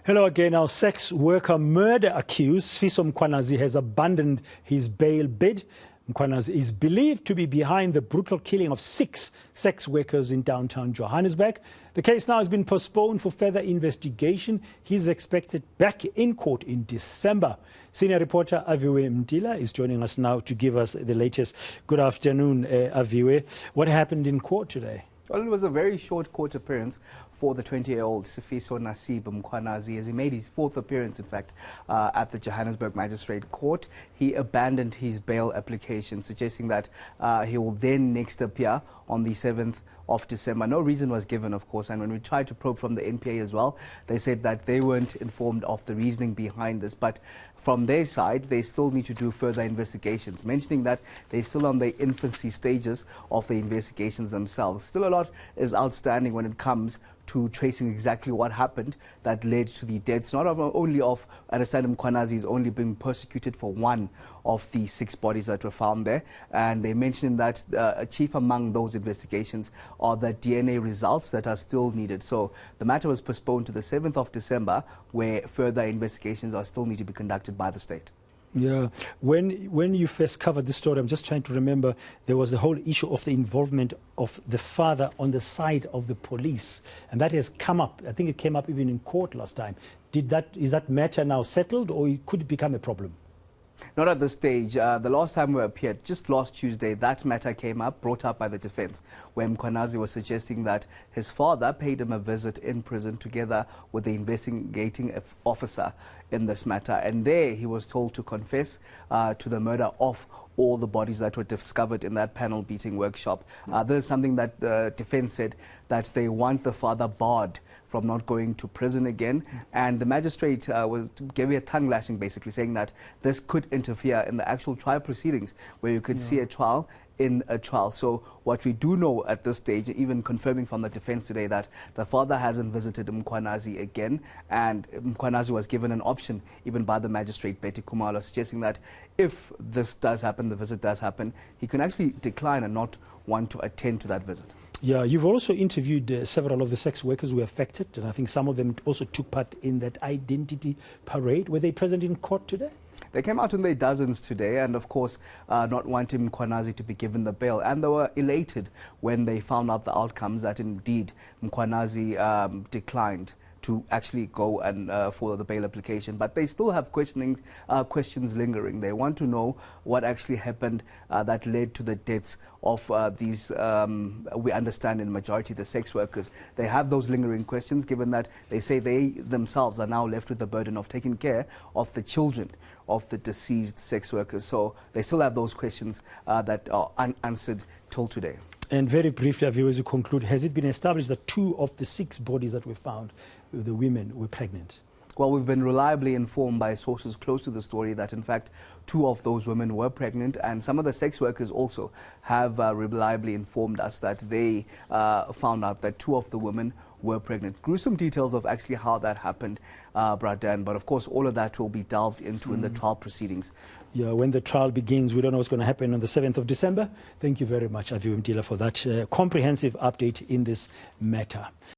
Hello again. Now, sex worker murder accused Sifiso Mkhwanazi has abandoned his bail bid. Mkwanazi is believed to be behind the brutal killing of 6 sex workers in downtown Johannesburg. The case now has been postponed for further investigation. He's expected back in court in December. Senior reporter Aviwe Mtila is joining us now to give us the latest. Good afternoon, Aviwe. What happened in court today? Well, it was a very short court appearance for the 20-year-old Sifiso Mkhwanazi, as he made his 4th appearance, in fact, at the Johannesburg Magistrate Court. He abandoned his bail application, suggesting that he will then next appear on the 7th of December. No reason was given, of course, and when we tried to probe from the NPA as well, they said that they weren't informed of the reasoning behind this. But from their side, they still need to do further investigations, mentioning that they're still on the infancy stages of the investigations themselves. Still a lot is outstanding when it comes to tracing exactly what happened that led to the deaths, not only of, I understand Mkwanazi is only being persecuted for 1 of the 6 bodies that were found there. And they mentioned that chief among those investigations are the DNA results that are still needed. So the matter was postponed to the 7th of December, where further investigations are still need to be conducted by the state. Yeah, when you first covered this story, I'm just trying to remember, there was the whole issue of the involvement of the father on the side of the police, and that has come up. I think it came up even in court last time. Is that matter now settled, or could it become a problem? Not at this stage. The last time we appeared, just last Tuesday, that matter came up, brought up by the defense, where Mkwanazi was suggesting that his father paid him a visit in prison together with the investigating officer in this matter. And there he was told to confess to the murder of all the bodies that were discovered in that panel beating workshop. There's something that the defense said that they want the father barred from not going to prison again. And the magistrate gave me a tongue lashing, basically saying that this could interfere in the actual trial proceedings, where you could see a trial in a trial. So what we do know at this stage, even confirming from the defense today, that the father hasn't visited Mkwanazi again, and Mkwanazi was given an option even by the magistrate, Betty Kumalo, suggesting that if this does happen, the visit does happen, he can actually decline and not want to attend to that visit. Yeah, you've also interviewed several of the sex workers who were affected, and I think some of them also took part in that identity parade. Were they present in court today? They came out in their dozens today, and of course not wanting Mkwanazi to be given the bail. And they were elated when they found out the outcomes, that indeed Mkwanazi declined to actually go and follow the bail application. But they still have questions lingering. They want to know what actually happened that led to the deaths of these, we understand in majority, the sex workers. They have those lingering questions, given that they say they themselves are now left with the burden of taking care of the children of the deceased sex workers. So they still have those questions that are unanswered till today. And very briefly, as you conclude, has it been established that 2 of the 6 bodies that were found, the women, were pregnant? Well, we've been reliably informed by sources close to the story that, in fact, 2 of those women were pregnant, and some of the sex workers also have reliably informed us that they found out that 2 of the women were pregnant. Gruesome details of actually how that happened, Bradan, but of course all of that will be delved into in the trial proceedings. Yeah, when the trial begins, we don't know what's going to happen on the 7th of December. Thank you very much, Aviwe Mtila, for that comprehensive update in this matter.